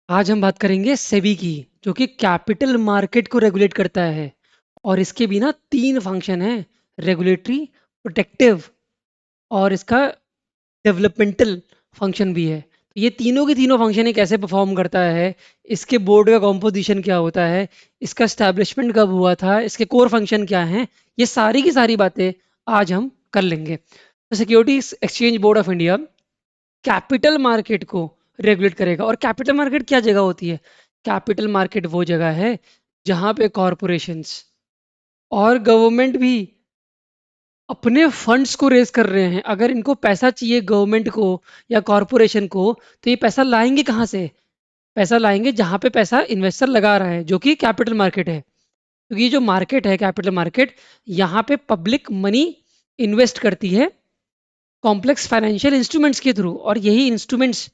आज हम बात करेंगे सेबी की, जो कि कैपिटल मार्केट को रेगुलेट करता है। और इसके भी ना तीन फंक्शन हैं: रेगुलेटरी, प्रोटेक्टिव और इसका डेवलपमेंटल फंक्शन भी है। तो ये तीनों के तीनों फंक्शन ये कैसे परफॉर्म करता है, इसके बोर्ड का कॉम्पोजिशन क्या होता है, इसका स्टैब्लिशमेंट कब हुआ था, इसके कोर फंक्शन क्या हैं, ये सारी की सारी बातें आज हम कर लेंगे। तो securities exchange board of India capital market को रेगुलेट करेगा। और कैपिटल मार्केट क्या जगह होती है? कैपिटल मार्केट वो जगह है जहां पे कॉरपोरेशंस और गवर्नमेंट भी अपने फंड्स को रेज कर रहे हैं। अगर इनको पैसा चाहिए गवर्नमेंट को या कॉरपोरेशन को, तो ये पैसा लाएंगे कहाँ से? पैसा लाएंगे जहां पे पैसा इन्वेस्टर लगा रहा है, जो कि कैपिटल मार्केट है। क्योंकि ये जो मार्केट है कैपिटल मार्केट, यहाँ पे पब्लिक मनी इन्वेस्ट करती है कॉम्प्लेक्स फाइनेंशियल इंस्ट्रूमेंट्स के थ्रू। और यही इंस्ट्रूमेंट्स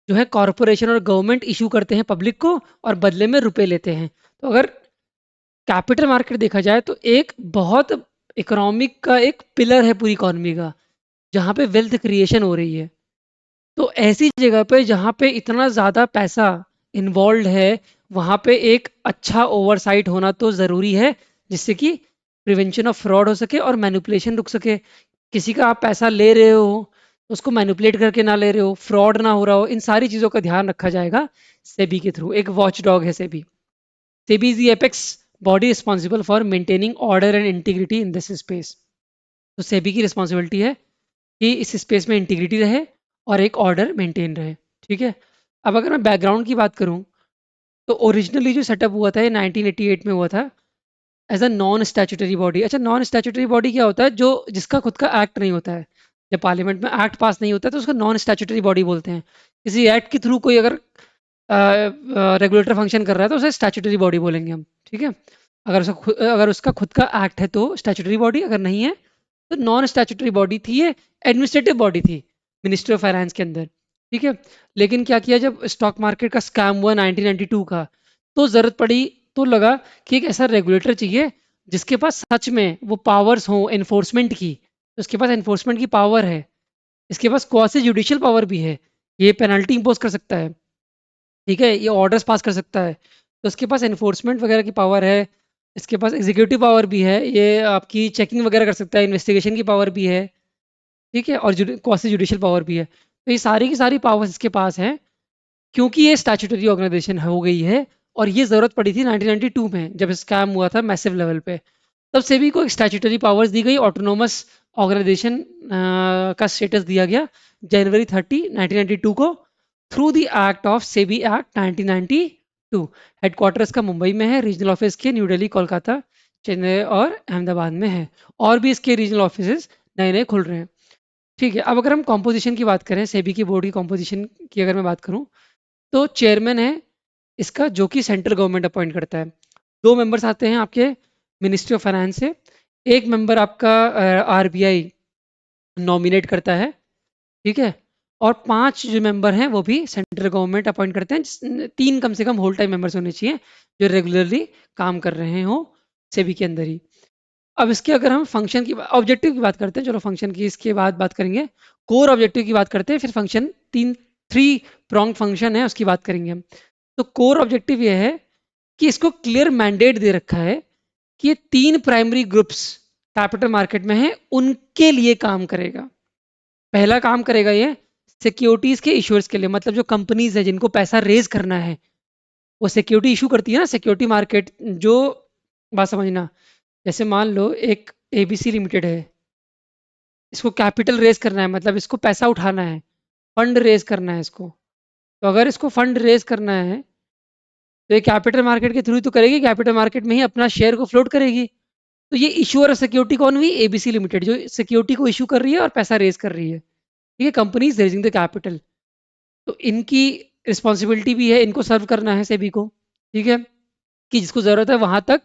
जो है कॉरपोरेशन और गवर्नमेंट इशू करते हैं पब्लिक को, और बदले में रुपए लेते हैं। तो अगर कैपिटल मार्केट देखा जाए तो एक बहुत इकोनॉमिक का एक पिलर है पूरी इकोनॉमी का, जहाँ पे वेल्थ क्रिएशन हो रही है। तो ऐसी जगह पे जहाँ पे इतना ज़्यादा पैसा इन्वॉल्व है, वहाँ पे एक अच्छा ओवरसाइट होना तो ज़रूरी है, जिससे कि प्रिवेंशन ऑफ फ्रॉड हो सके और मैनिपुलेशन रुक सके। किसी का आप पैसा ले रहे हो, उसको मैनिपुलेट करके ना ले रहे हो, फ्रॉड ना हो रहा हो, इन सारी चीज़ों का ध्यान रखा जाएगा सेबी के थ्रू। एक वॉच डॉग है SEBI. SEBI is the apex body responsible for maintaining order and integrity in this space. तो सेबी की रिस्पॉन्सिबिलिटी है कि इस स्पेस में इंटीग्रिटी रहे और एक ऑर्डर मेंटेन रहे। ठीक है। अब अगर मैं बैकग्राउंड की बात करूं, तो ओरिजिनली जो सेटअप हुआ था ये 1988 में हुआ था as a non statutory body. अच्छा, नॉन स्टैट्यूटरी बॉडी क्या होता है? जो जिसका खुद का एक्ट नहीं होता है। जब पार्लियामेंट में एक्ट पास नहीं होता है तो उसको नॉन स्टैट्यूटरी बॉडी बोलते हैं। किसी एक्ट के थ्रू कोई अगर रेगुलेटर फंक्शन कर रहा है तो उसे स्टैट्यूटरी बॉडी बोलेंगे हम। ठीक है। अगर उसका खुद का एक्ट है तो स्टैट्यूटरी बॉडी, अगर नहीं है तो नॉन स्टैट्यूटरी बॉडी थी ये। एडमिनिस्ट्रेटिव बॉडी थी मिनिस्ट्री ऑफ फाइनेंस के अंदर। ठीक है। लेकिन क्या किया, जब स्टॉक मार्केट का स्कैम हुआ 1992 का, तो जरूरत पड़ी, तो लगा कि एक ऐसा रेगुलेटर चाहिए जिसके पास सच में वो पावर्स हो एनफोर्समेंट की। तो इसके पास एनफोर्समेंट की पावर है, इसके पास क्वासी जुडिशियल पावर भी है। ये पेनल्टी इंपोज कर सकता है। ठीक है, ये ऑर्डर्स पास कर सकता है। तो इसके पास एनफोर्समेंट वगैरह की पावर है, इसके पास एग्जीक्यूटिव पावर भी है, ये आपकी चेकिंग वगैरह कर सकता है, इन्वेस्टिगेशन की पावर भी है। ठीक है। और क्वासी जुडिशियल पावर भी है। तो ये सारी की सारी पावर्स इसके पास हैं, क्योंकि ये स्टैट्यूटरी ऑर्गेनाइजेशन हो गई है। और ये ज़रूरत पड़ी थी 1992 में, जब स्कैम हुआ था मैसिव लेवल पे। तब सेबी को एक स्टैट्यूटरी पावर्स दी गई, ऑटोनोमस ऑर्गेनाइजेशन का स्टेटस दिया गया जनवरी 30, 1992 को, through the act of SEBI act 1992। Headquarters का मुंबई में है, रीजनल ऑफिस के न्यू दिल्ली, कोलकाता, चेन्नई और अहमदाबाद में है। और भी इसके रीजनल ऑफिस नए नए खुल रहे हैं। ठीक है। अब अगर हम कॉम्पोजिशन की बात करें, सेबी की बोर्ड की कॉम्पोजिशन की अगर मैं बात करूं, तो चेयरमैन है इसका, जो कि सेंट्रल गवर्नमेंट अपॉइंट करता है। दो मेंबर्स आते हैं आपके मिनिस्ट्री ऑफ फाइनेंस से। एक मेंबर आपका आरबीआई नॉमिनेट करता है। ठीक है। और पांच जो मेंबर हैं वो भी सेंट्रल गवर्नमेंट अपॉइंट करते हैं, तीन कम से कम होल टाइम मेंबर्स होने चाहिए जो रेगुलरली काम कर रहे हो सेबी के अंदर ही। अब इसके अगर हम फंक्शन की ऑब्जेक्टिव की बात करते हैं, चलो फंक्शन की इसके बाद बात करेंगे। कोर ऑब्जेक्टिव की बात करते हैं, फिर फंक्शन, तीन थ्री प्रॉन्ग फंक्शन है उसकी बात करेंगे हम। तो कोर ऑब्जेक्टिव ये है कि इसको क्लियर मैंडेट दे रखा है कि ये तीन प्राइमरी ग्रुप्स कैपिटल मार्केट में हैं, उनके लिए काम करेगा। पहला काम करेगा ये सिक्योरिटीज के इश्यूर्स के लिए, मतलब जो कंपनीज है जिनको पैसा रेज करना है, वो सिक्योरिटी इशू करती है ना, सिक्योरिटी मार्केट। जो बात समझना, जैसे मान लो एक एबीसी लिमिटेड है, इसको कैपिटल रेज करना है, मतलब इसको पैसा उठाना है, फंड रेज करना है इसको। तो अगर इसको फंड रेज करना है तो ये कैपिटल मार्केट के थ्रू तो करेगी, कैपिटल मार्केट में ही अपना शेयर को फ्लोट करेगी। तो ये इशूअर ऑफ सिक्योरिटी कौन हुई? एबीसी लिमिटेड, जो सिक्योरिटी को इशू कर रही है और पैसा रेज कर रही है। ठीक है। Company is raising the capital. तो इनकी रिस्पॉन्सिबिलिटी भी है, इनको सर्व करना है सेबी को। ठीक है। कि जिसको जरूरत है वहां तक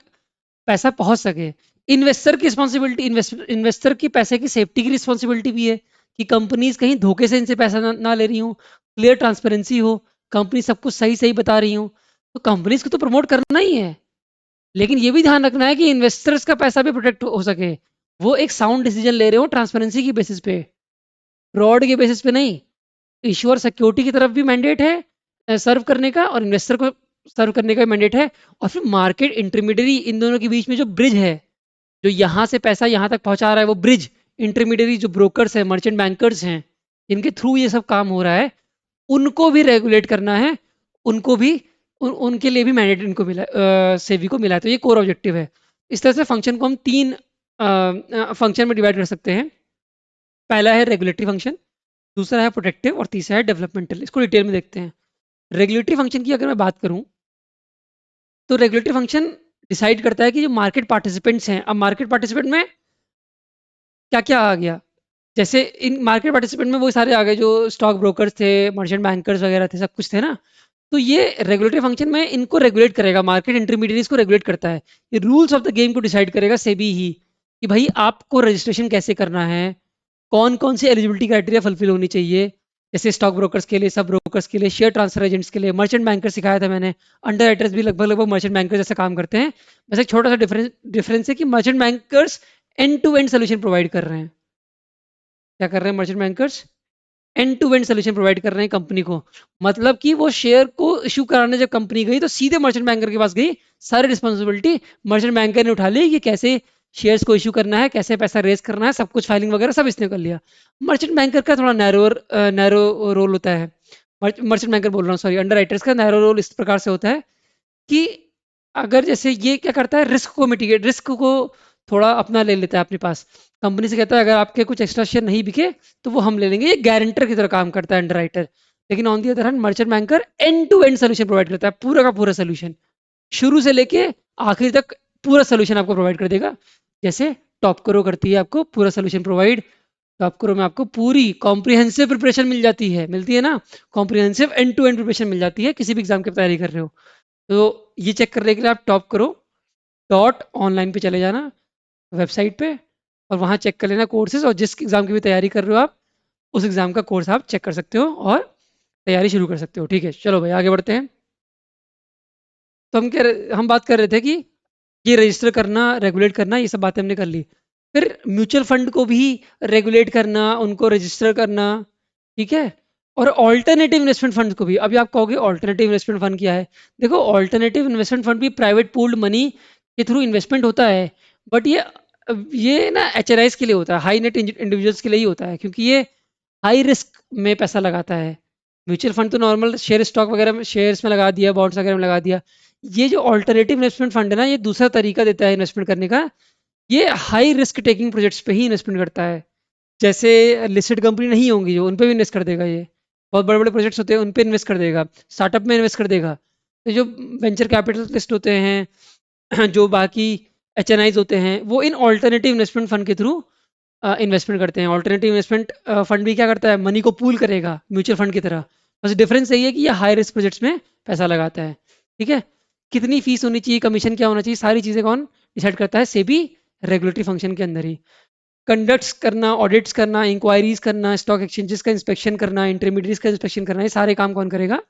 पैसा पहुंच सके। इन्वेस्टर की रिस्पॉन्सिबिलिटी, इन्वेस्टर की पैसे की सेफ्टी की रिस्पॉन्सिबिलिटी भी है, कि कंपनीज कहीं धोखे से इनसे पैसा ना ले रही हो, क्लियर ट्रांसपेरेंसी हो, कंपनी सब कुछ सही सही बता रही हो। तो कंपनीज को तो प्रमोट करना ही है, लेकिन ये भी ध्यान रखना है कि इन्वेस्टर्स का पैसा भी प्रोटेक्ट हो सके। वो एक साउंड डिसीजन ले रहे हो ट्रांसपेरेंसी की बेसिस पे, फ्रॉड के बेसिस पे नहीं। इश्योर सिक्योरिटी की तरफ भी मैंडेट है, सर्व करने का और इन्वेस्टर को सर्व करने का मैंडेट है। और फिर मार्केट इंटरमीडियरी, इन दोनों के बीच में जो ब्रिज है, जो यहाँ से पैसा यहाँ तक पहुंचा रहा है, वो ब्रिज इंटरमीडियरी जो ब्रोकर्स हैं, मर्चेंट बैंकर्स हैं, इनके थ्रू ये सब काम हो रहा है, उनको भी रेगुलेट करना है। उनको भी उनके लिए भी मैंडेट इनको मिला, सेबी को मिला है। तो ये कोर ऑब्जेक्टिव है। इस तरह से फंक्शन को हम तीन फंक्शन में डिवाइड कर सकते हैं। पहला है रेगुलेटरी फंक्शन, दूसरा है प्रोटेक्टिव और तीसरा है डेवलपमेंटल। इसको डिटेल में देखते हैं। रेगुलेटरी फंक्शन की अगर मैं बात करूं, तो रेगुलेटरी फंक्शन डिसाइड करता है कि जो मार्केट पार्टिसिपेंट्स हैं, अब मार्केट पार्टिसिपेंट में क्या क्या आ गया। जैसे इन मार्केट पार्टिसिपेंट में वो सारे आ गए जो स्टॉक ब्रोकर्स थे, मर्चेंट बैंकर्स वगैरह थे, सब कुछ थे ना। तो ये रेगुलेटरी फंक्शन में इनको रेगुलेट करेगा, मार्केट इंटरमीडिएरीज को रेगुलेट करता है। ये रूल्स ऑफ द गेम को डिसाइड करेगा सेबी ही, कि भाई आपको रजिस्ट्रेशन कैसे करना है, कौन कौन सी एलिजिबिलिटी क्राइटेरिया फुलफिल होनी चाहिए। जैसे स्टॉक ब्रोकर्स के लिए, सब ब्रोकर्स के लिए, शेयर ट्रांसफर एजेंट्स के लिए, मर्चेंट बैंकर सिखाया था मैंने। अंडर राइटर्स भी लगभग लगभग मर्चेंट बैंकर जैसा काम करते हैं। बस एक छोटा सा डिफरेंस है कि merchant bankers end to end solution provide कर रहे हैं। क्या कर रहे हैं merchant bankers? End to end solution provide कर रहे हैं कंपनी को। मतलब कि वो शेयर को इशू कराने जब कंपनी गई, तो सीधे मर्चेंट बैंकर के पास गई, सारी रिस्पॉन्सिबिलिटी मर्चेंट बैंकर ने उठा ली कि कैसे शेयर्स को इशू करना है, कैसे पैसा रेज करना है, सब कुछ फाइलिंग वगैरह सब इसने कर लिया। मर्चेंट बैंकर का थोड़ा नैरो रोल होता है। मर्चेंट बैंकर बोल रहा हूँ, सॉरी, अंडर राइटर्स का नैरो रोल इस प्रकार से होता है कि अगर जैसे ये क्या करता है, रिस्क को मिटिगेट, रिस्क को थोड़ा अपना ले लेता है अपने पास। कंपनी से कहता है अगर आपके कुछ एक्स्ट्रा शेयर नहीं बिके तो वो हम ले लेंगे। ये गारंटर की तरह काम करता है अंडरराइटर। लेकिन on the other hand merchant banker end to end solution provide करता है, पूरा का पूरा सोल्यूशन, शुरू से लेके आखिर तक पूरा सोल्यूशन आपको प्रोवाइड कर देगा। जैसे टॉप करो करती है आपको पूरा सोल्यूशन प्रोवाइड। टॉप करो में आपको पूरी कॉम्प्रिहेंसिव प्रिपरेशन मिल जाती है, मिलती है ना, comprehensive end to end preparation मिल जाती है किसी भी एग्जाम की तैयारी कर रहे हो। तो ये चेक करने के लिए आप टॉप करो डॉट ऑनलाइन पे चले जाना, वेबसाइट पे, और वहाँ चेक कर लेना कोर्सेज, और जिस एग्ज़ाम की भी तैयारी कर रहे हो आप, उस एग्ज़ाम का कोर्स आप चेक कर सकते हो और तैयारी शुरू कर सकते हो। ठीक है, चलो भाई आगे बढ़ते हैं। तो हम बात कर रहे थे कि ये रजिस्टर करना, रेगुलेट करना, ये सब बातें हमने कर ली। फिर म्यूचुअल फंड को भी रेगुलेट करना, उनको रजिस्टर करना, ठीक है। और ऑल्टरनेटिव इन्वेस्टमेंट फंड को भी। अभी आप कहोगे ऑल्टरनेटिव इन्वेस्टमेंट फंड क्या है? देखो, ऑल्टरनेटिव इन्वेस्टमेंट फंड भी प्राइवेट पूल्ड मनी के थ्रू इन्वेस्टमेंट होता है। बट ये ना एच के लिए होता है, हाई नेट इंडिविजुअल्स के लिए ही होता है, क्योंकि ये हाई रिस्क में पैसा लगाता है। म्यूचुअल फंड तो नॉर्मल शेयर स्टॉक वगैरह में, शेयर्स में लगा दिया, बॉन्ड्स वगैरह में लगा दिया। ये जो ऑल्टरनेटिव इन्वेस्टमेंट फंड है ना, ये दूसरा तरीका देता है इन्वेस्टमेंट करने का। ये हाई रिस्क टेकिंग प्रोजेक्ट्स पे ही इन्वेस्टमेंट करता है। जैसे लिस्टेड कंपनी नहीं होंगी जो, उन पे भी इन्वेस्ट कर देगा। ये बहुत बड़े बड़े प्रोजेक्ट्स होते हैं उन पे इन्वेस्ट कर देगा, स्टार्टअप में इन्वेस्ट कर देगा। तो जो वेंचर कैपिटलिस्ट होते हैं, जो बाकी होते हैं, वो इन ऑल्टरनेटिव इन्वेस्टमेंट फंड के थ्रू इन्वेस्टमेंट करते हैं। ऑल्टरनेटिव इन्वेस्टमेंट फंड भी क्या करता है, मनी को पूल करेगा म्यूचुअल फंड की तरह। बस डिफरेंस यही है कि ये हाई रिस्क प्रोजेक्ट्स में पैसा लगाता है। ठीक है, कितनी फीस होनी चाहिए, कमीशन क्या होना चाहिए, सारी चीज़ें कौन डिसाइड करता है? सेबी, रेगुलेटरी फंक्शन के अंदर ही। कंडक्ट्स करना, ऑडिट्स करना, इंक्वायरीज करना, स्टॉक एक्सचेंजेस का इंस्पेक्शन करना, इंटरमीडिएट्स का इंस्पेक्शन करना, ये सारे काम कौन करेगा?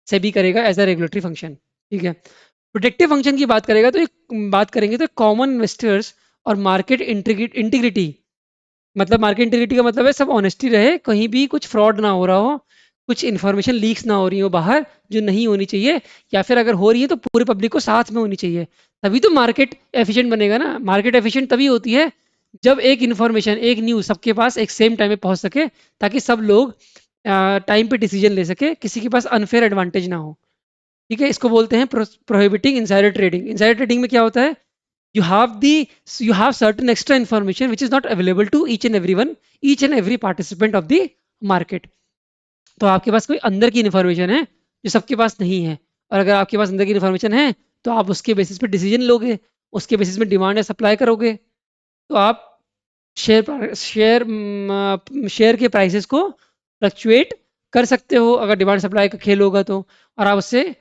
सेबी करेगा एज अ रेगुलेटरी फंक्शन। ठीक है। प्रोटेक्टिव फंक्शन की बात करेगा तो बात करेंगे तो कॉमन इन्वेस्टर्स और मार्केट इंटीग्रिटी, मतलब मार्केट इंटीग्रिटी का मतलब है सब ऑनेस्टी रहे, कहीं भी कुछ फ्रॉड ना हो रहा हो, कुछ इन्फॉर्मेशन लीक्स ना हो रही हो बाहर जो नहीं होनी चाहिए, या फिर अगर हो रही है तो पूरी पब्लिक को साथ में होनी चाहिए। तभी तो मार्केट एफिशिएंट बनेगा ना। मार्केट एफिशिएंट तभी होती है जब एक इन्फॉर्मेशन, एक न्यूज़ सबके पास एक सेम टाइम में पहुंच सके, ताकि सब लोग टाइम पे डिसीजन ले सके, किसी के पास अनफेयर एडवांटेज ना हो। ठीक है, इसको बोलते हैं prohibiting insider trading. Insider trading में क्या होता है? you have the you have certain extra information which is not available to each and every participant of the market। तो आपके पास कोई अंदर की इन्फॉर्मेशन है जो सबके पास नहीं है, और अगर आपके पास अंदर की इन्फॉर्मेशन है तो आप उसके बेसिस पे डिसीजन लोगे, उसके बेसिस में डिमांड या सप्लाई करोगे। तो आप शेयर के प्राइसेस को फ्लक्चुएट कर सकते हो अगर डिमांड सप्लाई का खेल होगा तो, और आप उससे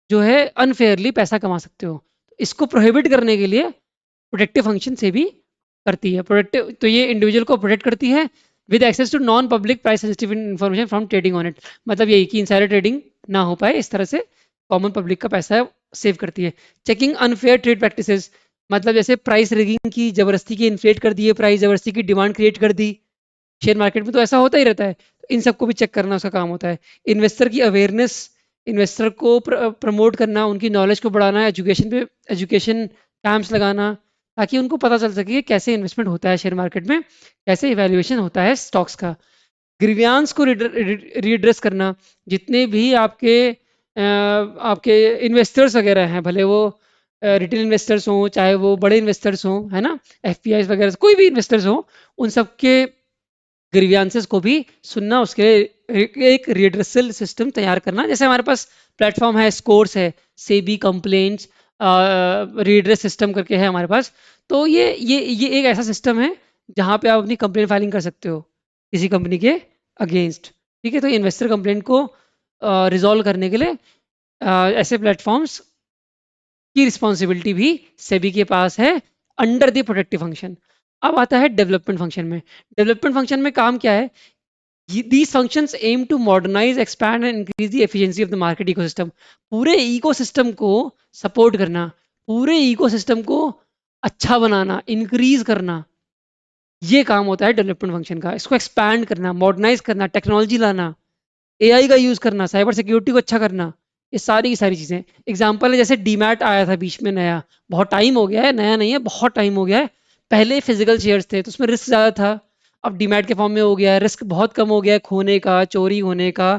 जो है अनफेयरली पैसा कमा सकते हो। इसको प्रोहिबिट करने के लिए प्रोटेक्टिव फंक्शन से भी करती है। प्रोटेक्टिव तो ये इंडिविजुअल को प्रोटेक्ट करती है with access to non public price sensitive information from trading on it. मतलब यही कि इनसाइडर ट्रेडिंग ना हो पाए, इस तरह से कॉमन पब्लिक का पैसा है सेव करती है। चेकिंग अनफेयर ट्रेड प्रैक्टिसेस, मतलब जैसे प्राइस रिगिंग की, जबरदस्ती की इन्फ्लेट कर दिए प्राइस, जबरदस्ती की डिमांड क्रिएट कर दी। शेयर मार्केट में तो ऐसा होता ही रहता है। इन सबको भी चेक करना उसका काम होता है। इन्वेस्टर की अवेयरनेस, इन्वेस्टर को प्रमोट करना, उनकी नॉलेज को बढ़ाना, एजुकेशन कैंप्स लगाना, ताकि उनको पता चल सके कि कैसे इन्वेस्टमेंट होता है शेयर मार्केट में, कैसे इवैल्यूएशन होता है स्टॉक्स का। ग्रीवियांस को रीड्रेस करना, जितने भी आपके इन्वेस्टर्स वगैरह हैं, भले वो रिटेल इन्वेस्टर्स हों चाहे वो बड़े इन्वेस्टर्स हों, है ना, एफपीआई वगैरह कोई भी इन्वेस्टर्स हों, उन सबके ग्रीवियांसेस को भी सुनना, उसके लिए एक रिड्रेसल सिस्टम तैयार करना। जैसे हमारे पास प्लेटफॉर्म है, स्कोर्स है, सेबी कंप्लेंट्स रिड्रेस सिस्टम करके है हमारे पास। तो ये एक ऐसा सिस्टम है जहाँ पे आप अपनी कंप्लेंट फाइलिंग कर सकते हो किसी कंपनी के अगेंस्ट। ठीक है, तो इन्वेस्टर कंप्लेंट को रिजॉल्व करने के लिए ऐसे प्लेटफॉर्म्स की रिस्पॉन्सिबिलिटी भी सेबी के पास है अंडर द प्रोटेक्टिव फंक्शन। अब आता है डेवलपमेंट फंक्शन में। डेवलपमेंट फंक्शन में काम क्या है? These functions aim to modernize, expand and increase the efficiency of the market ecosystem. पूरे इकोसिस्टम को सपोर्ट करना, पूरे इकोसिस्टम को अच्छा बनाना, इंक्रीज करना, ये काम होता है डेवलपमेंट फंक्शन का। इसको एक्सपैंड करना, मॉडर्नाइज करना, टेक्नोलॉजी लाना, एआई का यूज करना, साइबर सिक्योरिटी को अच्छा करना, ये सारी की सारी चीजें। एग्जाम्पल है जैसे डीमैट आया था बीच में नया, बहुत टाइम हो गया है, नया नहीं है, बहुत टाइम हो गया है। पहले फिजिकल शेयर्स थे तो उसमें रिस्क ज्यादा था, अब डीमैट के फॉर्म में हो गया है, रिस्क बहुत कम हो गया है, खोने का, चोरी होने का,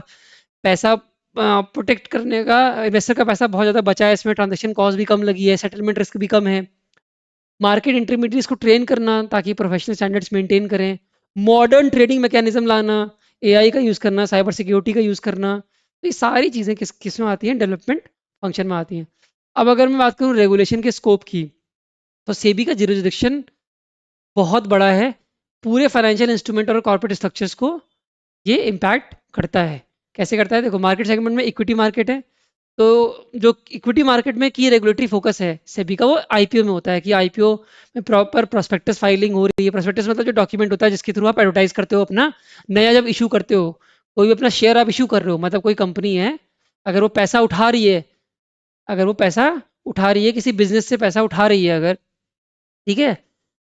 पैसा प्रोटेक्ट करने का, इन्वेस्टर का पैसा बहुत ज्यादा बचा है इसमें, ट्रांजेक्शन कॉस्ट भी कम लगी है, सेटलमेंट रिस्क भी कम है। मार्केट इंटरमीडिएट्स को ट्रेन करना ताकि प्रोफेशनल स्टैंडर्ड्स मेंटेन करें, मॉडर्न ट्रेडिंग मैकेनिज्म लाना, एआई का यूज़ करना, साइबर सिक्योरिटी का यूज़ करना, तो ये सारी चीज़ें किस में आती हैं? डेवलपमेंट फंक्शन में आती हैं। अब अगर मैं बात करूँ रेगुलेशन के स्कोप की, तो सेबी का जुरिसडिक्शन बहुत बड़ा है, पूरे फाइनेंशियल इंस्ट्रूमेंट और कॉर्पोरेट स्ट्रक्चर्स को ये इम्पैक्ट करता है। कैसे करता है? देखो, मार्केट सेगमेंट में इक्विटी मार्केट है, तो जो इक्विटी मार्केट में की रेगुलेटरी फोकस है सेबी का, वो आईपीओ में होता है कि आईपीओ में प्रॉपर प्रोस्पेक्टस फाइलिंग हो रही है। प्रोस्पेक्टस मतलब जो डॉक्यूमेंट होता है जिसके थ्रू आप एडवर्टाइज करते हो अपना नया, जब इशू करते हो कोई भी अपना शेयर आप इशू कर रहे हो, मतलब कोई कंपनी है, अगर वो पैसा उठा रही है, अगर वो पैसा उठा रही है किसी बिजनेस से, पैसा उठा रही है अगर, ठीक है,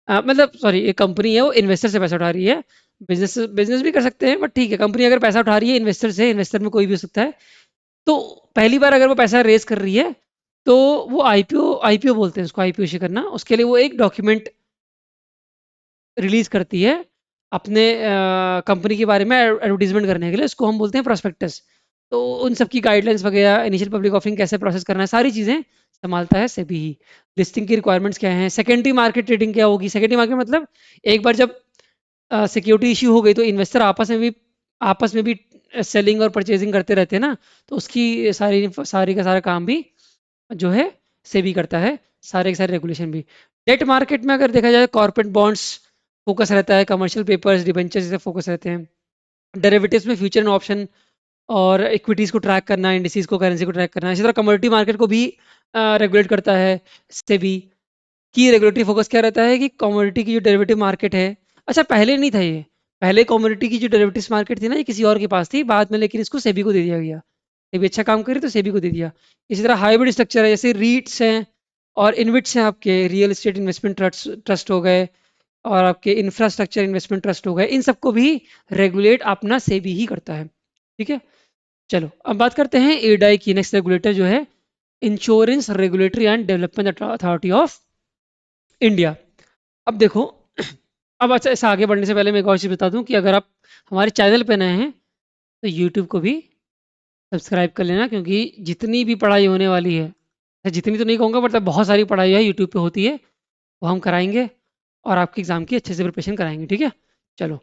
मतलब सॉरी, एक कंपनी है वो इन्वेस्टर से पैसा उठा रही है, बिजनेस बिजनेस भी कर सकते हैं, बट ठीक है, कंपनी अगर पैसा उठा रही है इन्वेस्टर से, इन्वेस्टर में कोई भी हो सकता है, तो पहली बार अगर वो पैसा रेज कर रही है तो वो आईपीओ आईपीओ बोलते हैं उसको, आईपीओ इश्यू करना। उसके लिए वो एक डॉक्यूमेंट रिलीज करती है अपने कंपनी के बारे में एडवर्टीजमेंट करने के लिए, उसको हम बोलते हैं प्रोस्पेक्टस। तो उन सब की गाइडलाइंस वगैरह, इनिशियल पब्लिक ऑफरिंग कैसे प्रोसेस करना है, सारी चीज़ें संभालता है सेबी ही। लिस्टिंग की रिक्वायरमेंट्स क्या हैं, सेकेंडरी मार्केट ट्रेडिंग क्या होगी, सेकेंडरी मार्केट मतलब एक बार जब सिक्योरिटी इशू हो गई तो इन्वेस्टर आपस में भी सेलिंग और परचेजिंग करते रहते हैं ना, तो उसकी सारी सारी का सारा काम भी जो है सेबी करता है, सारे के सारे रेगुलेशन भी। डेट मार्केट में अगर देखा जाए, कॉर्पोरेट बॉन्ड्स फोकस रहता है, कमर्शियल पेपर्स, डिबेंचर्स जैसे फोकस रहते हैं। डेरिवेटिव्स में फ्यूचर एंड ऑप्शन और इक्विटीज को ट्रैक करना, इंडिसेस को, करेंसी को ट्रैक करना। इसी तरह कमोडिटी मार्केट को भी रेगुलेट करता है सेबी। की रेगुलेटरी फोकस क्या रहता है कि कमोडिटी की जो डेरिवेटिव मार्केट है, अच्छा पहले नहीं था ये, पहले कमोडिटी की जो डेरिवेटिव्स मार्केट थी ना, ये किसी और के पास थी, बाद में लेकिन इसको सेबी को दे दिया गया। सेबी अच्छा काम करे तो सेबी को दे दिया। इसी तरह हाइब्रिड स्ट्रक्चर है, जैसे रीट्स हैं और इनविट्स हैं, आपके रियल एस्टेट इन्वेस्टमेंट ट्रस्ट हो गए और आपके इंफ्रास्ट्रक्चर इन्वेस्टमेंट ट्रस्ट हो गए, इन सबको भी रेगुलेट अपना सेबी ही करता है। ठीक है, चलो अब बात करते हैं एडाई की। नेक्स्ट रेगुलेटर जो है insurance regulatory and development authority of India. अब देखो, अब अच्छा, ऐसा आगे बढ़ने से पहले मैं एक और चीज़ बता दूं कि अगर आप हमारे चैनल पे नए हैं तो यूट्यूब को भी सब्सक्राइब कर लेना, क्योंकि जितनी भी पढ़ाई होने वाली है, जितनी तो नहीं कहूँगा, मतलब बहुत सारी पढ़ाई है यूट्यूब पे होती है, वो हम कराएंगे और आपके एग्ज़ाम की अच्छे से प्रिपरेशन कराएंगे। ठीक है, चलो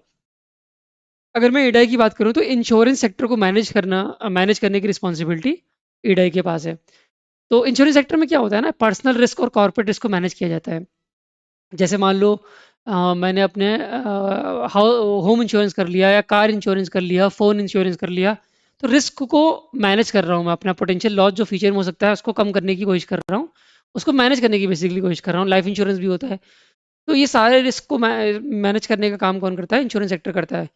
अगर मैं ईडाई की बात करूं तो इंश्योरेंस सेक्टर को मैनेज करने की रिस्पॉन्सिबिलिटी ईडाई के पास है। तो इंश्योरेंस सेक्टर में क्या होता है ना, पर्सनल रिस्क और कॉर्पोरेट रिस्क को मैनेज किया जाता है। जैसे मान लो मैंने अपने होम इंश्योरेंस कर लिया या कार इंश्योरेंस कर लिया, फ़ोन इंश्योरेंस कर लिया, तो रिस्क को मैनेज कर रहा हूँ मैं, अपना पोटेंशियल लॉस जो फ्यूचर में हो सकता है उसको कम करने की कोशिश कर रहा हूँ, उसको मैनेज करने की बेसिकली कोशिश कर रहा हूँ। लाइफ इंश्योरेंस भी होता है। तो ये सारे रिस्क को मैनेज करने का काम कौन करता है? इंश्योरेंस सेक्टर करता है,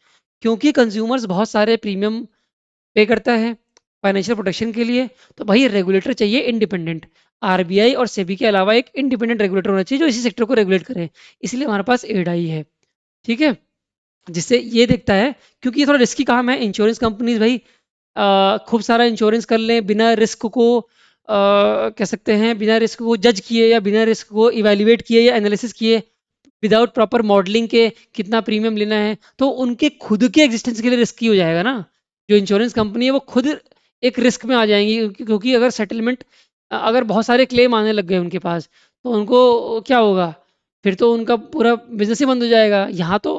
क्योंकि कंज्यूमर्स बहुत सारे प्रीमियम पे करता है फाइनेंशियल प्रोटेक्शन के लिए, तो भाई रेगुलेटर चाहिए इंडिपेंडेंट। आरबीआई और सेबी के अलावा एक इंडिपेंडेंट रेगुलेटर होना चाहिए जो इसी सेक्टर को रेगुलेट करे, इसलिए हमारे पास एडाई है। ठीक है, जिससे ये दिखता है, क्योंकि ये थोड़ा रिस्की काम है। इंश्योरेंस कंपनीज भाई खूब सारा इंश्योरेंस कर लें बिना रिस्क को कह सकते हैं, बिना रिस्क को जज किए या बिना रिस्क को इवेल्युएट किए या एनालिसिस किए, विदाउट प्रॉपर मॉडलिंग के कितना प्रीमियम लेना है, तो उनके खुद के एग्जिस्टेंस के लिए रिस्की हो जाएगा ना। जो इंश्योरेंस कंपनी है वो खुद एक रिस्क में आ जाएंगी, क्योंकि अगर सेटलमेंट, अगर बहुत सारे क्लेम आने लग गए उनके पास, तो उनको क्या होगा? फिर तो उनका पूरा बिजनेस ही बंद हो जाएगा। यहाँ तो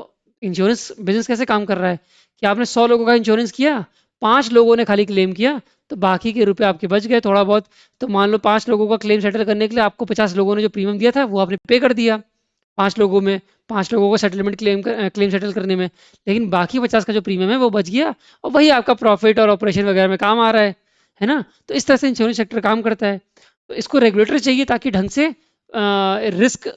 इंश्योरेंस बिजनेस कैसे काम कर रहा है कि आपने 100 लोगों का इंश्योरेंस किया, 5 लोगों ने खाली क्लेम किया, तो बाकी के रुपए आपके बच गए थोड़ा बहुत। तो मान लो 5 लोगों का क्लेम सेटल करने के लिए आपको 50 लोगों ने जो प्रीमियम दिया था वो आपने पे कर दिया, 5 लोगों में, 5 लोगों को सेटलमेंट क्लेम सेटल करने में। लेकिन बाकी 50 का जो प्रीमियम है वो बच गया, और वही आपका प्रॉफिट और ऑपरेशन वगैरह में काम आ रहा है ना। तो इस तरह से इंश्योरेंस सेक्टर काम करता है। तो इसको रेगुलेटर चाहिए ताकि ढंग से रिस्क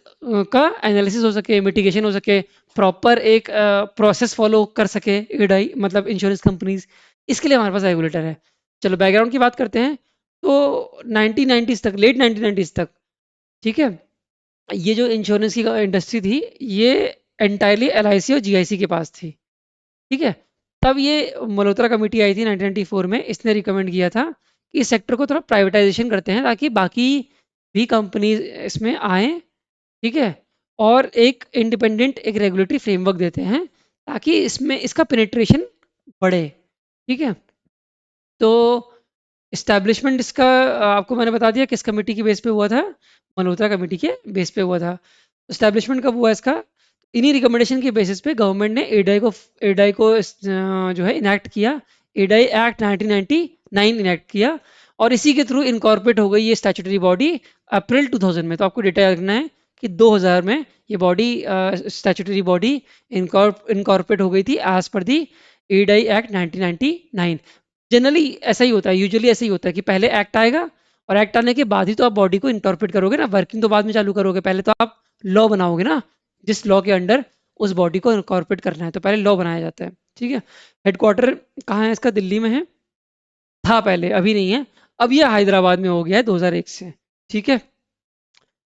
का एनालिसिस हो सके, मिटिगेशन हो सके, प्रॉपर एक प्रोसेस फॉलो कर सके ईडाई मतलब इंश्योरेंस कंपनीज। इसके लिए हमारे पास रेगुलेटर है। चलो बैकग्राउंड की बात करते हैं। तो 1990s तक, लेट 1990s तक, ठीक है, ये जो इंश्योरेंस की इंडस्ट्री थी, ये एंटायरली एलआईसी और जीआईसी के पास थी। ठीक है। तब ये मल्होत्रा कमेटी आई थी 1994 में, इसने रिकमेंड किया था कि इस सेक्टर को थोड़ा प्राइवेटाइजेशन करते हैं ताकि बाकी भी कंपनी इसमें आए। ठीक है। और एक इंडिपेंडेंट एक रेगुलेटरी फ्रेमवर्क देते हैं ताकि इसमें इसका पेनिट्रेशन बढ़े। ठीक है। तो इस्टेब्लिशमेंट इसका आपको मैंने बता दिया किस कमेटी की बेस पे हुआ था, मल्होत्रा कमेटी के बेस पे हुआ था। इस्टेब्लिशमेंट कब हुआ इसका? इन्हीं रिकमेंडेशन के बेसिस पे गवर्नमेंट ने एडाई को जो है इनैक्ट किया। एडाई एक्ट 1999 इनैक्ट किया, और इसी के थ्रू इनकॉर्पोरेट हो गई ये स्टैट्यूटरी बॉडी अप्रैल 2000 में। तो आपको डेटा रखना है कि 2000 में ये बॉडी, स्टैट्यूटरी बॉडी, इनकॉर्पोरेट हो गई थी एज पर दी एडाई एक्ट 1999। जनरली ऐसा ही होता है, यूजुअली ऐसा ही होता है कि पहले एक्ट आएगा, और एक्ट आने के बाद ही तो आप बॉडी को इंटरप्रेट करोगे ना, वर्किंग तो बाद में चालू करोगे, पहले तो आप लॉ बनाओगे ना, जिस लॉ के अंडर उस बॉडी को इनकॉर्पोरेट करना है, तो पहले लॉ बनाया जाता है। ठीक है। हेडक्वार्टर कहाँ है इसका? दिल्ली में है, था पहले, अभी नहीं है। अब ये हैदराबाद में हो गया है 2001 से। ठीक है।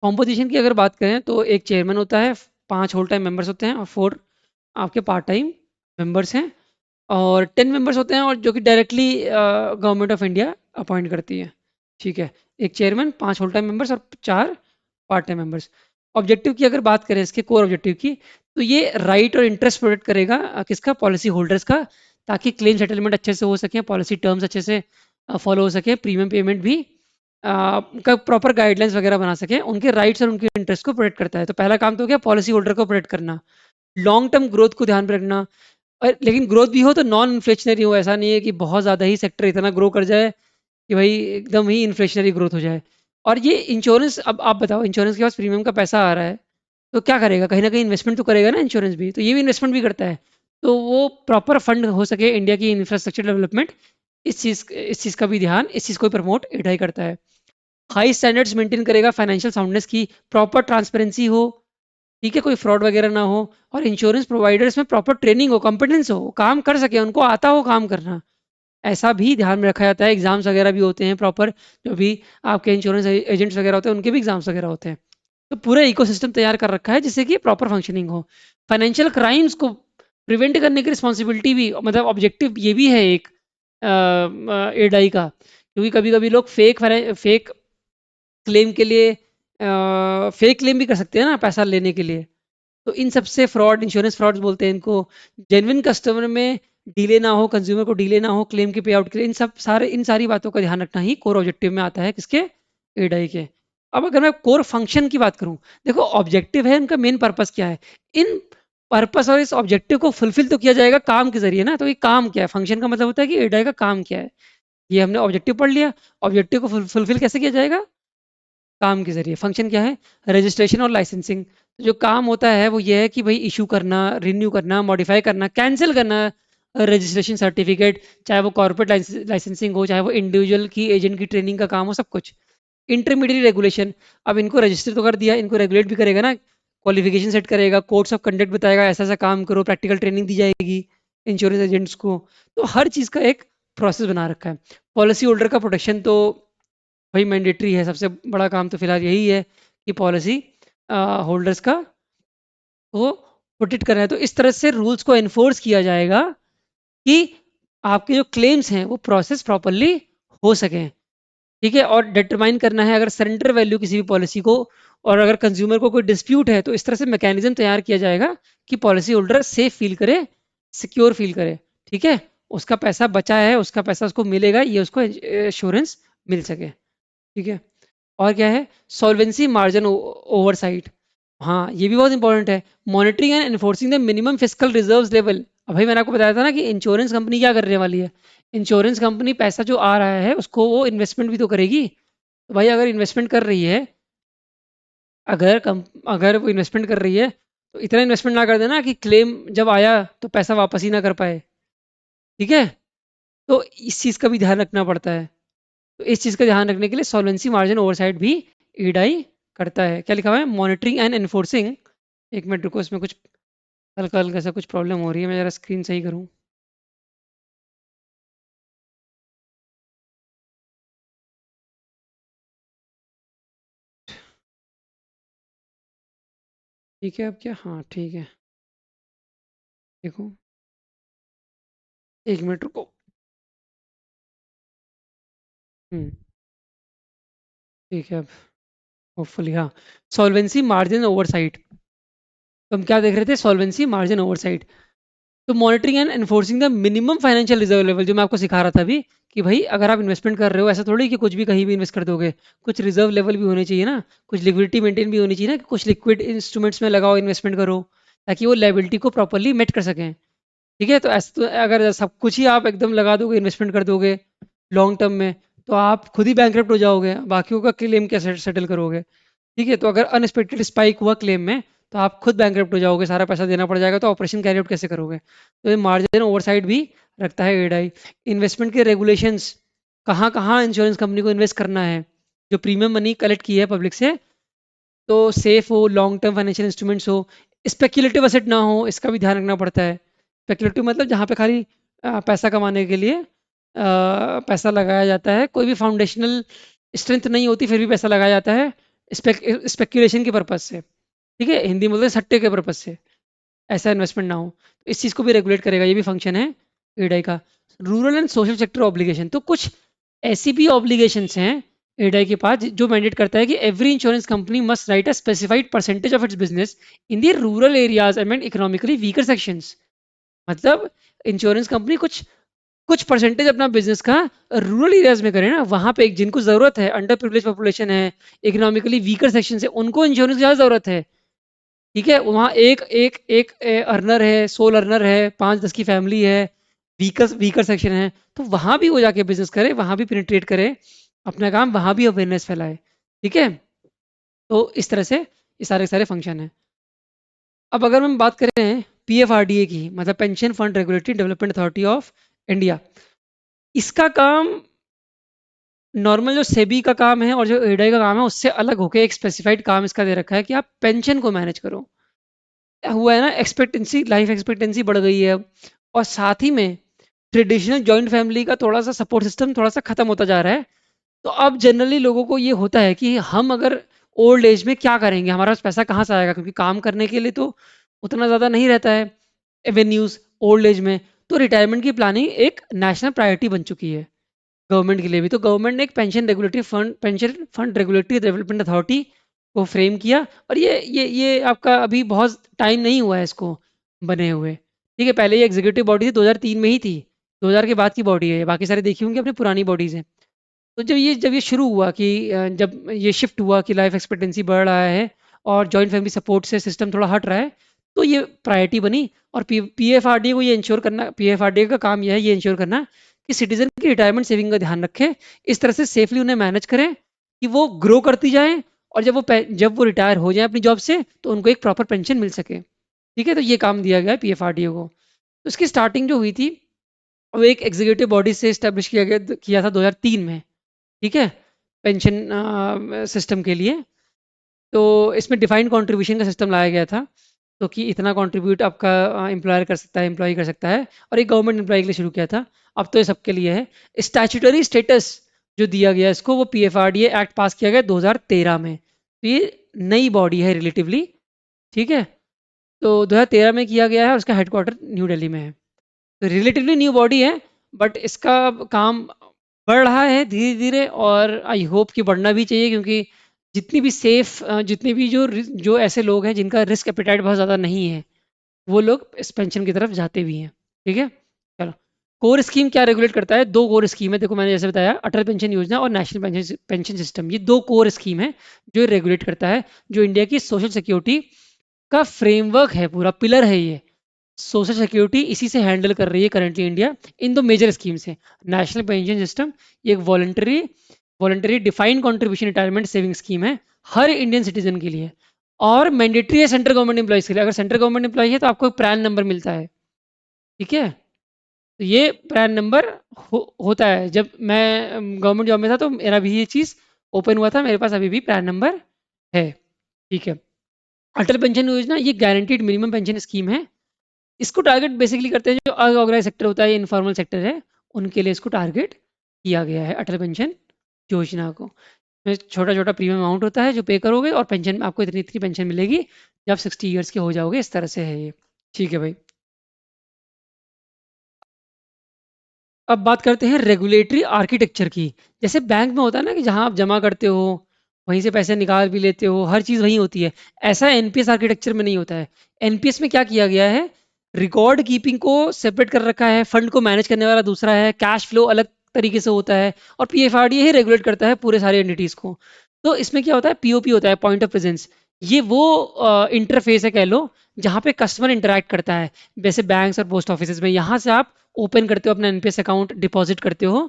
कॉम्पोजिशन की अगर बात करें तो एक चेयरमैन होता है, 5 होल टाइम मेंबर्स होते हैं, और 4 आपके पार्ट टाइम मेंबर्स हैं, और 10 मेंबर्स होते हैं और जो कि directly government of India appoint करती है। ठीक है। एक चेयरमैन, 5 होल टाइम मेंबर्स और 4 पार्ट टाइम मेंबर्स। ऑब्जेक्टिव की अगर बात करें, इसके कोर ऑब्जेक्टिव की, तो ये राइट और इंटरेस्ट प्रोटेक्ट करेगा किसका? पॉलिसी होल्डर्स का, ताकि क्लेम सेटलमेंट अच्छे से हो सके, पॉलिसी टर्म्स अच्छे से फॉलो हो सके, प्रीमियम पेमेंट भी का प्रॉपर गाइडलाइंस वगैरह बना सके, उनके राइट्स और उनके इंटरेस्ट को प्रोटेक्ट करता है। तो पहला काम तो क्या? पॉलिसी होल्डर को प्रोटेक्ट करना, लॉन्ग टर्म ग्रोथ को ध्यान में रखना। लेकिन ग्रोथ भी हो तो नॉन इन्फ्लेशनरी हो, ऐसा नहीं है कि बहुत ज़्यादा ही सेक्टर इतना ग्रो कर जाए कि भाई एकदम ही इन्फ्लेशनरी ग्रोथ हो जाए। और ये इंश्योरेंस, अब आप बताओ, इंश्योरेंस के पास प्रीमियम का पैसा आ रहा है, तो क्या करेगा? कहीं ना कहीं इन्वेस्टमेंट तो करेगा ना इंश्योरेंस भी, तो ये भी इन्वेस्टमेंट भी करता है। तो वो प्रॉपर फंड हो सके इंडिया की इंफ्रास्ट्रक्चर डेवलपमेंट, इस चीज़ का भी ध्यान, इस चीज़ को भी प्रमोट इटाई करता है। हाई स्टैंडर्ड्स मेंटेन करेगा फाइनेंशियल साउंडनेस की, प्रॉपर ट्रांसपेरेंसी हो, ठीक है, कोई फ्रॉड वगैरह ना हो, और इंश्योरेंस प्रोवाइडर्स में प्रॉपर ट्रेनिंग हो, कॉम्पिटेंस हो, काम कर सके, उनको आता हो काम करना, ऐसा भी ध्यान में रखा जाता है। एग्जाम्स वगैरह भी होते हैं प्रॉपर, जो भी आपके इंश्योरेंस एजेंट्स वगैरह होते हैं उनके भी एग्जाम्स वगैरह होते हैं। तो पूरा इकोसिस्टम तैयार कर रखा है जिससे कि प्रॉपर फंक्शनिंग हो। फाइनेंशियल क्राइम्स को प्रिवेंट करने की रिस्पॉन्सिबिलिटी भी, मतलब ऑब्जेक्टिव ये भी है एक एडाई का, क्योंकि कभी कभी लोग फेक क्लेम के लिए फेक क्लेम भी कर सकते हैं ना पैसा लेने के लिए। तो इन सब से फ्रॉड, इंश्योरेंस फ्रॉड्स बोलते हैं इनको। जेन्युइन कस्टमर में डिले ना हो, कंज्यूमर को डिले ना हो क्लेम के पे आउट के लिए, इन सारी बातों का ध्यान रखना ही कोर ऑब्जेक्टिव में आता है किसके? एडाई के। अब अगर मैं कोर फंक्शन की बात करूं, देखो ऑब्जेक्टिव है, इनका मेन पर्पस क्या है? इन पर्पस और इस ऑब्जेक्टिव को फुलफिल तो किया जाएगा काम के जरिए ना। तो ये काम क्या है? फंक्शन का मतलब होता है कि एडाई का काम क्या है। ये हमने ऑब्जेक्टिव पढ़ लिया, ऑब्जेक्टिव को फुलफिल कैसे किया जाएगा? काम के जरिए। फंक्शन क्या है? रजिस्ट्रेशन और लाइसेंसिंग। जो काम होता है वो ये है कि भाई इशू करना, रिन्यू करना, मॉडिफाई करना, कैंसिल करना रजिस्ट्रेशन सर्टिफिकेट, चाहे वो कॉर्पोरेट लाइसेंसिंग हो, चाहे वो इंडिविजुअल की एजेंट की ट्रेनिंग का काम हो, सब कुछ। इंटरमीडिएट रेगुलेशन, अब इनको रजिस्टर तो कर दिया, इनको रेगुलेट भी करेगा ना, क्वालिफिकेशन सेट करेगा, कोड्स ऑफ कंडक्ट बताएगा, ऐसा ऐसा काम करो, प्रैक्टिकल ट्रेनिंग दी जाएगी इंश्योरेंस एजेंट्स को। तो हर चीज़ का एक प्रोसेस बना रखा है। पॉलिसी होल्डर का प्रोटेक्शन तो भाई मैंडेटरी है, सबसे बड़ा काम तो फिलहाल यही है कि पॉलिसी होल्डर्स का वो प्रोटेक्ट कर रहा है। तो इस तरह से रूल्स को एनफोर्स किया जाएगा कि आपके जो क्लेम्स हैं वो प्रोसेस प्रॉपरली हो सकें। ठीक है, और डिटरमाइन करना है अगर सरेंडर वैल्यू किसी भी पॉलिसी को, और अगर कंज्यूमर को कोई डिस्प्यूट है तो इस तरह से मैकेनिज्म तैयार किया जाएगा कि पॉलिसी होल्डर सेफ फील करे, सिक्योर फील करे। ठीक है, उसका पैसा बचा है, उसका पैसा उसको मिलेगा, ये उसको एश्योरेंस मिल सके। ठीक है, और क्या है, सॉल्वेंसी मार्जिन ओवरसाइट। हाँ, ये भी बहुत इंपॉर्टेंट है। Monitoring and enforcing the minimum fiscal reserves level. अब भाई मैंने आपको बताया था ना कि इंश्योरेंस कंपनी क्या करने वाली है। इंश्योरेंस कंपनी पैसा जो आ रहा है उसको वो इन्वेस्टमेंट भी तो करेगी। तो भाई अगर इन्वेस्टमेंट कर रही है, अगर वो इन्वेस्टमेंट कर रही है तो इतना इन्वेस्टमेंट ना कर देना कि क्लेम जब आया तो पैसा वापस ही ना कर पाए। ठीक है, तो इस चीज़ का भी ध्यान रखना पड़ता है। तो इस चीज़ का ध्यान रखने के लिए सॉल्वेंसी मार्जिन ओवरसाइट भी ईडाई करता है। क्या लिखा हुआ है, मॉनिटरिंग एंड एनफोर्सिंग। एक मिनट रुको, इसमें कुछ हल्का हल्का सा कुछ प्रॉब्लम हो रही है, मैं जरा स्क्रीन सही करूँ। ठीक है, अब क्या, हाँ ठीक है, देखो, एक मिनट रुको। हम्म, ठीक है, अब होपफुली हाँ। सॉल्वेंसी मार्जिन ओवरसाइट, तो हम क्या देख रहे थे, सॉल्वेंसी मार्जिन ओवरसाइट। तो monitoring and enforcing the minimum financial reserve level, जो मैं आपको सिखा रहा था अभी, कि भाई अगर आप इन्वेस्टमेंट कर रहे हो ऐसा थोड़ी कि कुछ भी कहीं भी इन्वेस्ट कर दोगे। कुछ रिजर्व लेवल भी होने चाहिए ना, कुछ लिक्विडिटी मेंटेन भी होनी चाहिए ना, कि कुछ लिक्विड इंस्ट्रूमेंट्स में लगाओ, इन्वेस्टमेंट करो, ताकि वो लायबिलिटी को प्रॉपरली मेट कर सकें। ठीक है, तो ऐसे तो अगर सब कुछ ही आप एकदम लगा दोगे, इन्वेस्टमेंट कर दोगे लॉन्ग टर्म में, तो आप खुद ही बैंकरप्ट हो जाओगे, बाकियों का क्लेम कैसे सेटल करोगे। ठीक है, तो अगर अनएक्सपेक्टेड स्पाइक हुआ क्लेम में तो आप खुद बैंकरप्ट हो जाओगे, सारा पैसा देना पड़ जाएगा, तो ऑपरेशन कैरी आउट कैसे करोगे। तो ये मार्जिन ओवरसाइट भी रखता है एडाई। इन्वेस्टमेंट के रेगुलेशंस, कहाँ कहाँ इंश्योरेंस कंपनी को इन्वेस्ट करना है, जो प्रीमियम मनी कलेक्ट की है पब्लिक से, तो सेफ हो, लॉन्ग टर्म फाइनेंशियल इंस्ट्रूमेंट्स हो, स्पेक्युलेटिव एसेट ना हो, इसका भी ध्यान रखना पड़ता है। स्पेक्युलेटिव मतलब जहाँ पे खाली पैसा कमाने के लिए पैसा लगाया जाता है, कोई भी फाउंडेशनल स्ट्रेंथ नहीं होती फिर भी पैसा लगाया जाता है स्पेक्यूलेशन के पर्पज से। ठीक है, हिंदी में बोलते हैं सट्टे के पर्पज से, ऐसा इन्वेस्टमेंट ना हो। तो इस चीज़ को भी रेगुलेट करेगा, ये भी फंक्शन है एडाई का। Rural and social sector obligation, तो कुछ ऐसी भी ऑब्लिगेशंस हैं एडाई के पास जो मैंडेट करता है कि every insurance company must write a specified percentage of its business in the rural areas and economically weaker sections. मतलब इंश्योरेंस कंपनी कुछ कुछ परसेंटेज अपना बिजनेस का रूरल एरियाज में करें ना, वहां पे जिनको जरूरत है, अंडर प्रिविलेज पॉपुलेशन है, इकोनॉमिकली वीकर सेक्शन है, उनको इंश्योरेंस की ज्यादा जरूरत है। ठीक है, वहाँ एक एक एक अर्नर है, सोल अर्नर है, 5-10 की फैमिली है, वीकर वीकर सेक्शन है, तो वहां भी वो जाके बिजनेस करे, वहां भी पेनिट्रेट करे अपना काम, वहां भी अवेयरनेस फैलाए। ठीक है, तो इस तरह से ये सारे सारे फंक्शन है। अब अगर हम बात करें पीएफआरडीए की, मतलब pension fund regulatory development authority of India, इसका काम नॉर्मल जो सेबी का काम है और जो एडाई का काम है उससे अलग होकर एक स्पेसिफाइड काम इसका दे रखा है कि आप पेंशन को मैनेज करो। हुआ है ना, एक्सपेक्टेंसी, लाइफ एक्सपेक्टेंसी बढ़ गई है अब, और साथ ही में ट्रेडिशनल जॉइंट फैमिली का थोड़ा सा सपोर्ट सिस्टम थोड़ा सा खत्म होता जा रहा है। तो अब जनरली लोगों को ये होता है कि हम अगर ओल्ड एज में क्या करेंगे, हमारा पास पैसा कहाँ से आएगा, क्योंकि काम करने के लिए तो उतना ज़्यादा नहीं रहता है एवेन्यूज़ ओल्ड एज में। तो रिटायरमेंट की प्लानिंग एक नेशनल प्रायोरिटी बन चुकी है गवर्नमेंट के लिए भी। तो गवर्नमेंट ने एक pension fund regulatory development authority को फ्रेम किया, और ये आपका अभी बहुत टाइम नहीं हुआ है इसको बने हुए। ठीक है, पहले ये एग्जीक्यूटिव बॉडी थी, 2003 में ही थी, 2000 के बाद की बॉडी है ये, बाकी सारे देखी होंगी अपनी पुरानी बॉडीज हैं। तो जब ये शुरू हुआ कि जब ये शिफ्ट हुआ कि लाइफ एक्सपेक्टेंसी बढ़ रहा है और जॉइंट फैमिली सपोर्ट से सिस्टम थोड़ा हट रहा है, तो ये प्रायोरिटी बनी। और पीएफआरडीए को ये इंश्योर करना, पीएफआरडीए का काम यह है ये इंश्योर करना कि सिटीजन की रिटायरमेंट सेविंग का ध्यान रखे, इस तरह से सेफली उन्हें मैनेज करें कि वो ग्रो करती जाएं, और जब वो रिटायर हो जाए अपनी जॉब से तो उनको एक प्रॉपर पेंशन मिल सके। ठीक है, तो ये काम दिया गया है पीएफआरडीए को। तो इसकी स्टार्टिंग जो हुई थी वो एक एग्जीक्यूटिव बॉडी से इस्टेब्लिश किया था 2003 में। ठीक है, पेंशन सिस्टम के लिए। तो इसमें डिफाइंड कंट्रीब्यूशन का सिस्टम लाया गया था, तो कि इतना कंट्रीब्यूट आपका एम्प्लॉयर कर सकता है, एम्प्लॉय कर सकता है, और एक गवर्नमेंट एम्प्लॉय के लिए शुरू किया था। अब तो ये सबके लिए है। स्टैट्यूटरी स्टेटस जो दिया गया इसको, वो पीएफआरडीए एक्ट पास किया गया 2013 में। तो ये नई बॉडी है रिलेटिवली। ठीक है, तो 2013 में किया गया है और उसका हेडक्वार्टर न्यू दिल्ली में है। तो रिलेटिवली न्यू बॉडी है, बट इसका काम बढ़ रहा है धीरे धीरे, और आई होप कि बढ़ना भी चाहिए, क्योंकि जितनी भी सेफ, जितने भी जो ऐसे लोग हैं जिनका रिस्क एपेटाइट बहुत ज़्यादा नहीं है, वो लोग इस पेंशन की तरफ जाते भी हैं। ठीक है, चलो। कोर स्कीम क्या रेगुलेट करता है? दो कोर स्कीम है, देखो मैंने जैसे बताया, अटल पेंशन योजना और नेशनल पेंशन पेंशन सिस्टम, ये दो कोर स्कीम है जो रेगुलेट करता है, जो इंडिया की सोशल सिक्योरिटी का फ्रेमवर्क है, पूरा पिलर है ये। सोशल सिक्योरिटी इसी से हैंडल कर रही है करंटली इंडिया, इन दो मेजर स्कीम्स है। नेशनल पेंशन सिस्टम ये एक voluntary voluntary defined contribution retirement saving scheme है हर इंडियन सिटीजन के लिए, और मैंडेटरी है सेंट्रल गवर्नमेंट एम्प्लॉइज के लिए। अगर सेंट्रल गवर्नमेंट एम्प्लॉय है तो आपको एक प्रैन नंबर मिलता है। ठीक है, तो ये प्रैन नंबर होता है। जब मैं गवर्नमेंट जॉब में था तो मेरा भी ये चीज़ ओपन हुआ था, मेरे पास अभी भी प्रैन नंबर है। ठीक है, अटल पेंशन योजना ये गारंटीड मिनिमम पेंशन स्कीम है। इसको टारगेट बेसिकली करते हैं जो अनऑर्गेनाइज सेक्टर होता है, इनफॉर्मल सेक्टर है, उनके लिए इसको टारगेट किया गया है अटल पेंशन योजना को। में छोटा छोटा प्रीमियम अमाउंट होता है जो पे करोगे, और पेंशन आपको इतनी इतनी पेंशन मिलेगी जब 60 ईयर्स के हो जाओगे, इस तरह से है ये। ठीक है भाई, अब बात करते हैं रेगुलेटरी आर्किटेक्चर की। जैसे बैंक में होता है ना कि जहां आप जमा करते हो वहीं से पैसे निकाल भी लेते हो, हर चीज़ वहीं होती है। ऐसा एनपीएस आर्किटेक्चर में नहीं होता है। एनपीएस में क्या किया गया है, रिकॉर्ड कीपिंग को सेपरेट कर रखा है, फंड को मैनेज करने वाला दूसरा है, कैश फ्लो अलग तरीके से होता है, और पीएफआरडीए ही रेगुलेट करता है पूरे सारे एंटिटीज को। तो इसमें क्या होता है, पीओपी होता है, पॉइंट ऑफ प्रेजेंस। ये वो इंटरफेस है कह लो, जहाँ पे कस्टमर इंटरेक्ट करता है। जैसे बैंक्स और पोस्ट ऑफिस में यहाँ से आप ओपन करते हो अपना एनपीएस अकाउंट, डिपॉजिट करते हो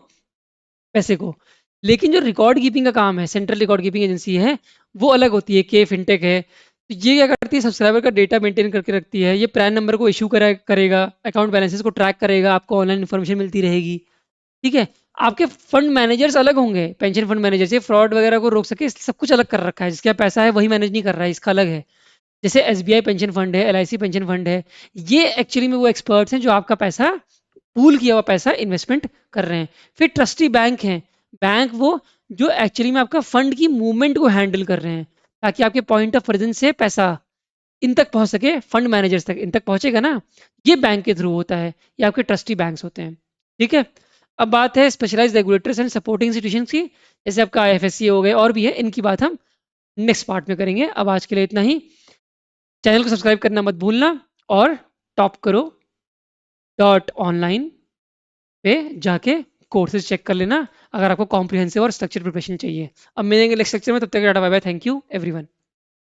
पैसे को। लेकिन जो रिकॉर्ड कीपिंग का काम है, सेंट्रल रिकॉर्ड कीपिंग एजेंसी है, वो अलग होती है, के फिनटेक है। तो ये क्या करती है, सब्सक्राइबर का डेटा मेंटेन करके रखती है। ये प्रैन नंबर को इशू करेगा, अकाउंट बैलेंसेस को ट्रैक करेगा, आपको ऑनलाइन इन्फॉर्मेशन मिलती रहेगी। ठीक है, आपके फंड मैनेजर्स अलग होंगे, पेंशन फंड मैनेजर से फ्रॉड वगैरह को रोक सके, इसलिए सब कुछ अलग कर रखा है। जिसका पैसा है वही मैनेज नहीं कर रहा है, इसका अलग है। जैसे एसबीआई पेंशन फंड है, एलआईसी पेंशन फंड है, ये एक्चुअली में वो एक्सपर्ट्स हैं जो आपका पैसा, पूल किया हुआ पैसा इन्वेस्टमेंट कर रहे हैं। फिर ट्रस्टी बैंक हैं, बैंक वो जो एक्चुअली में आपका फंड की मूवमेंट को हैंडल कर रहे हैं, ताकि आपके पॉइंट ऑफ प्रेजेंस से पैसा इन तक पहुंच सके, फंड मैनेजर्स तक इन तक पहुंचेगा ना, ये बैंक के थ्रू होता है। ये आपके ट्रस्टी बैंक्स होते हैं। ठीक है, अब बात है specialised regulators and supporting institutions की, जैसे आपका आईएफएससी हो गए और भी है, इनकी बात हम नेक्स्ट पार्ट में करेंगे। अब आज के लिए इतना ही। चैनल को सब्सक्राइब करना मत भूलना, और टॉप करो .online पे जाके कोर्सेज चेक कर लेना, अगर आपको कॉम्प्रिहेंसिव और स्ट्रक्चर प्रिपरेशन चाहिए। अब मिलेंगे नेक्स्ट लेक्चर में, तब तक tata bye bye, thank you everyone.